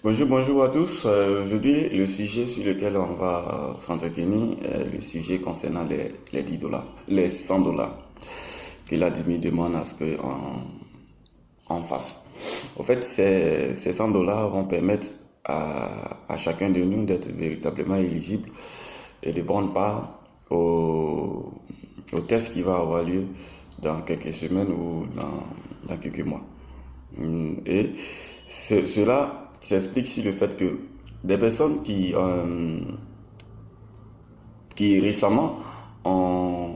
Bonjour à tous. Aujourd'hui, le sujet sur lequel on va s'entretenir est le sujet concernant les 10 dollars, les 100 dollars que l'admin demande à ce qu'on fasse. En fait, ces 100 dollars vont permettre à chacun de nous d'être véritablement éligible et de prendre part au test qui va avoir lieu dans quelques semaines ou dans quelques mois. Et cela s'explique sur le fait que des personnes qui récemment ont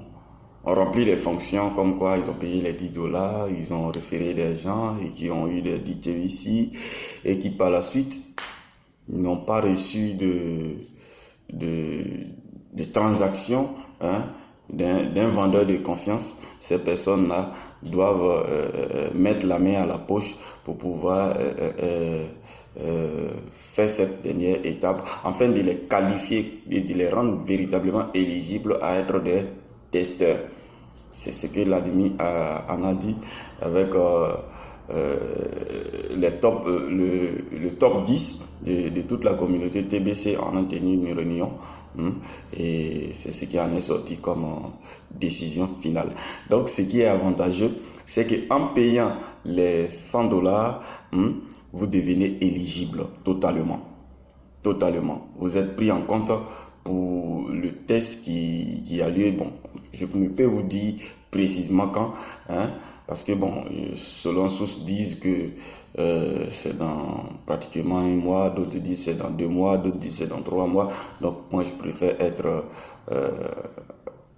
rempli les fonctions comme quoi ils ont payé les 10 dollars, ils ont référé des gens et qui ont eu des DTVC et qui par la suite n'ont pas reçu de transactions, hein, d'un vendeur de confiance. Ces personnes-là doivent mettre la main à la poche pour pouvoir faire cette dernière étape afin de les qualifier et de les rendre véritablement éligibles à être des testeurs. C'est ce que l'admin en a dit avec le top 10 de toute la communauté TBC. On a tenu une réunion et c'est ce qui en est sorti comme décision finale. Donc ce qui est avantageux, c'est qu'en payant les 100 dollars, vous devenez éligible totalement. Vous êtes pris en compte pour le test qui a lieu. Bon, je ne peux vous dire précisément quand, hein, parce que bon, selon sources disent que c'est dans pratiquement un mois, d'autres disent c'est dans 2 mois, d'autres disent c'est dans 3 mois. Donc moi je préfère être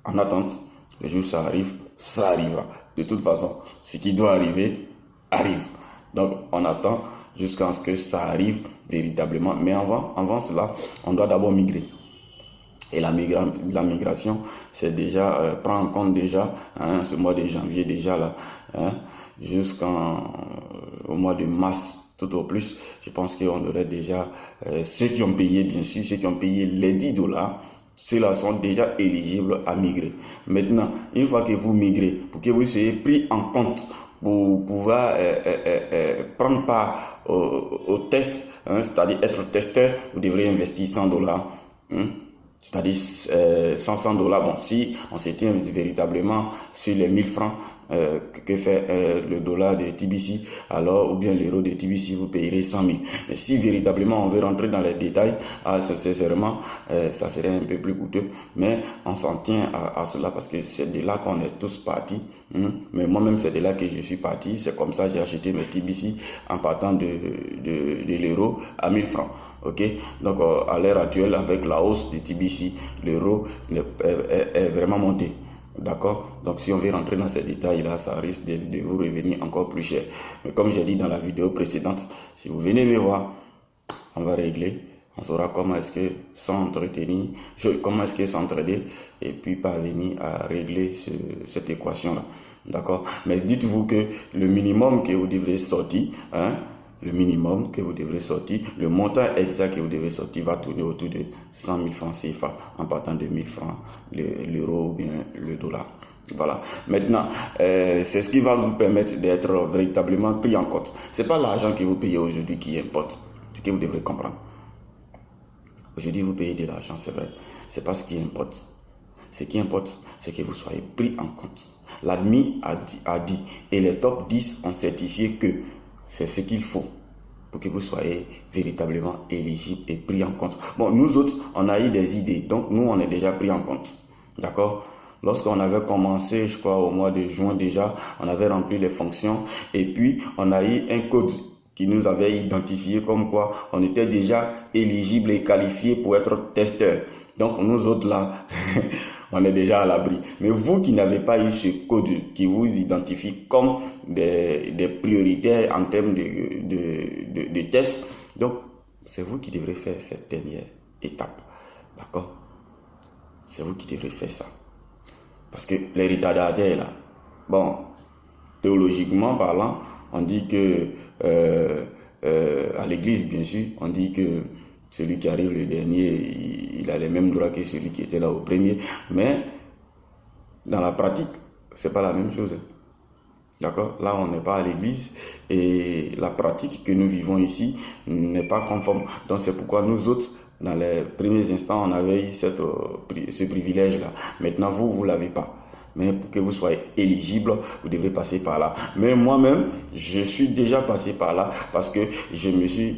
en attente. Le jour où ça arrive, ça arrivera. De toute façon, ce qui doit arriver, arrive. Donc on attend jusqu'à ce que ça arrive véritablement. Mais avant cela, on doit d'abord migrer. Et la migration, c'est déjà, prend en compte déjà, hein, ce mois de janvier déjà là, hein, jusqu'au mois de mars, tout au plus. Je pense qu'on aurait déjà, ceux qui ont payé, bien sûr, ceux qui ont payé les 10 dollars, ceux-là sont déjà éligibles à migrer. Maintenant, une fois que vous migrez, pour que vous soyez pris en compte pour pouvoir prendre part au test, hein, c'est-à-dire être testeur, vous devrez investir 100 dollars. C'est-à-dire 100 dollars. Bon, si on se tient véritablement sur les 1000 francs que fait le dollar de TBC, alors, ou bien l'euro de TBC, vous payerez 100 000. Mais si véritablement on veut rentrer dans les détails, sincèrement, ça serait un peu plus coûteux. Mais on s'en tient à cela parce que c'est de là qu'on est tous partis. Mais moi-même, c'est de là que je suis parti. C'est comme ça que j'ai acheté mes TBC en partant de l'euro à 1000 francs. Ok? Donc, à l'heure actuelle, avec la hausse de TBC, l'euro est vraiment monté. D'accord? Donc, si on veut rentrer dans ces détails-là, ça risque de vous revenir encore plus cher. Mais comme j'ai dit dans la vidéo précédente, si vous venez me voir, on va régler. On saura comment est-ce que s'entretenir, comment est-ce que s'entraider et puis parvenir à régler cette équation-là. D'accord? Mais dites-vous que le minimum que vous devrez sortir, hein, le minimum que vous devrez sortir, le montant exact que vous devrez sortir va tourner autour de 100 000 francs CFA en partant de 1000 francs, l'euro ou bien le dollar. Voilà. Maintenant, c'est ce qui va vous permettre d'être véritablement pris en compte. C'est pas l'argent que vous payez aujourd'hui qui importe. Ce que vous devrez comprendre. Aujourd'hui, vous payez de l'argent, c'est vrai. C'est pas ce qui importe. Ce qui importe, c'est que vous soyez pris en compte. L'admin a dit, et les top 10 ont certifié que c'est ce qu'il faut pour que vous soyez véritablement éligible et pris en compte. Bon, nous autres, on a eu des idées. Donc, nous, on est déjà pris en compte. D'accord? Lorsqu'on avait commencé, je crois, au mois de juin déjà, on avait rempli les fonctions. Et puis, on a eu un code qui nous avait identifié comme quoi on était déjà éligible et qualifié pour être testeur. Donc nous autres là, on est déjà à l'abri. Mais vous qui n'avez pas eu ce code qui vous identifie comme des prioritaires en termes de tests, donc c'est vous qui devrez faire cette dernière étape. D'accord? C'est vous qui devrez faire ça. Parce que les retardataires là, bon, théologiquement parlant, on dit que à l'église, bien sûr, on dit que celui qui arrive le dernier, il a les mêmes droits que celui qui était là au premier. Mais dans la pratique, c'est pas la même chose. D'accord? Là, on n'est pas à l'église et la pratique que nous vivons ici n'est pas conforme. Donc, c'est pourquoi nous autres, dans les premiers instants, on avait eu ce privilège-là. Maintenant, vous ne l'avez pas. Mais pour que vous soyez éligible, vous devrez passer par là. Mais moi-même, je suis déjà passé par là parce que je me suis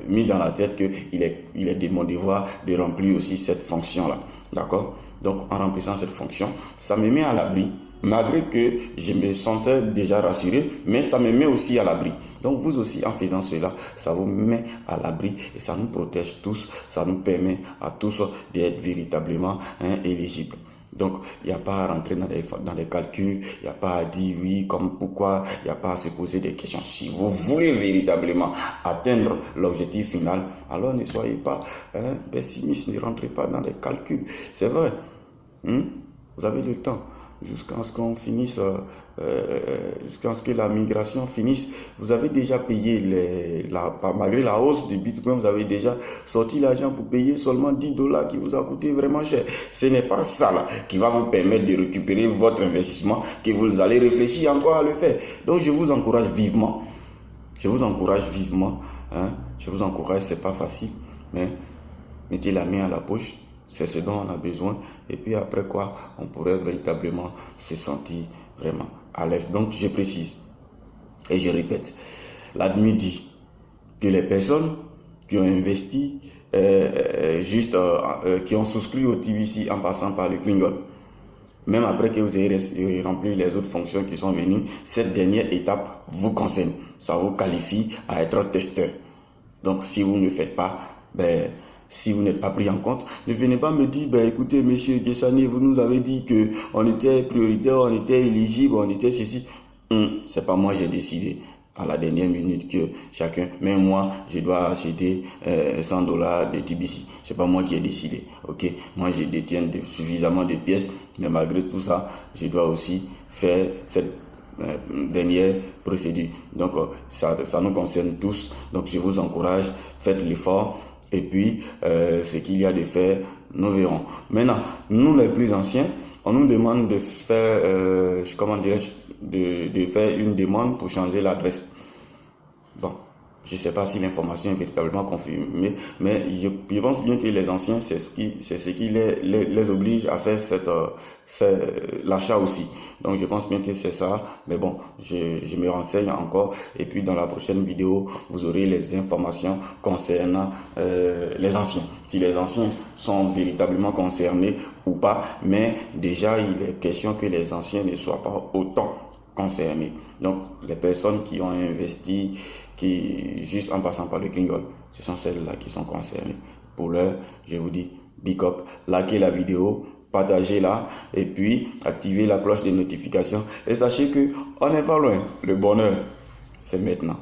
mis dans la tête qu'il est de mon devoir de remplir aussi cette fonction-là. D'accord? Donc, en remplissant cette fonction, ça me met à l'abri. Malgré que je me sentais déjà rassuré, mais ça me met aussi à l'abri. Donc vous aussi, en faisant cela, ça vous met à l'abri et ça nous protège tous, ça nous permet à tous d'être véritablement éligibles. Donc, il n'y a pas à rentrer dans des calculs, il n'y a pas à dire oui, comme pourquoi, il n'y a pas à se poser des questions. Si vous voulez véritablement atteindre l'objectif final, alors ne soyez pas pessimiste, ne rentrez pas dans des calculs. C'est vrai, vous avez le temps. Jusqu'à ce qu'on finisse, jusqu'à ce que la migration finisse, vous avez déjà payé, malgré la hausse du Bitcoin, vous avez déjà sorti l'argent pour payer seulement $10 qui vous a coûté vraiment cher. Ce n'est pas ça là qui va vous permettre de récupérer votre investissement, que vous allez réfléchir encore à le faire. Donc je vous encourage vivement, je vous encourage, c'est pas facile, mais mettez la main à la poche. C'est ce dont on a besoin. Et puis après quoi, on pourrait véritablement se sentir vraiment à l'aise. Donc je précise et je répète, l'ADMI dit que les personnes qui ont investi, qui ont souscrit au TBC en passant par le Klingon, même après que vous ayez rempli les autres fonctions qui sont venues, cette dernière étape vous concerne. Ça vous qualifie à être testeur. Donc si vous ne le faites pas, si vous n'êtes pas pris en compte, ne venez pas me dire, écoutez, monsieur Guessani, vous nous avez dit qu'on était prioritaire, on était éligible, on était ceci. C'est pas moi, j'ai décidé à la dernière minute que chacun, même moi, je dois acheter $100 de TBC. C'est pas moi qui ai décidé, ok? Moi, je détiens suffisamment de pièces, mais malgré tout ça, je dois aussi faire cette dernière procédure. Donc, ça nous concerne tous. Donc, je vous encourage, faites l'effort. Et puis, ce qu'il y a de faire, nous verrons. Maintenant, nous les plus anciens, on nous demande de faire, de faire une demande pour changer l'adresse. Bon, je ne sais pas si l'information est véritablement confirmée, mais je pense bien que les anciens, c'est ce qui les oblige à faire l'achat aussi. Donc, je pense bien que c'est ça. Mais bon, je me renseigne encore. Et puis, dans la prochaine vidéo, vous aurez les informations concernant les anciens. Si les anciens sont véritablement concernés ou pas. Mais déjà, il est question que les anciens ne soient pas autant concernés. Donc, les personnes qui ont investi, juste en passant par le Klingon, ce sont celles-là qui sont concernées. Pour l'heure, je vous dis, big up, likez la vidéo, partagez-la et puis activez la cloche de notification. Et sachez que on n'est pas loin. Le bonheur, c'est maintenant.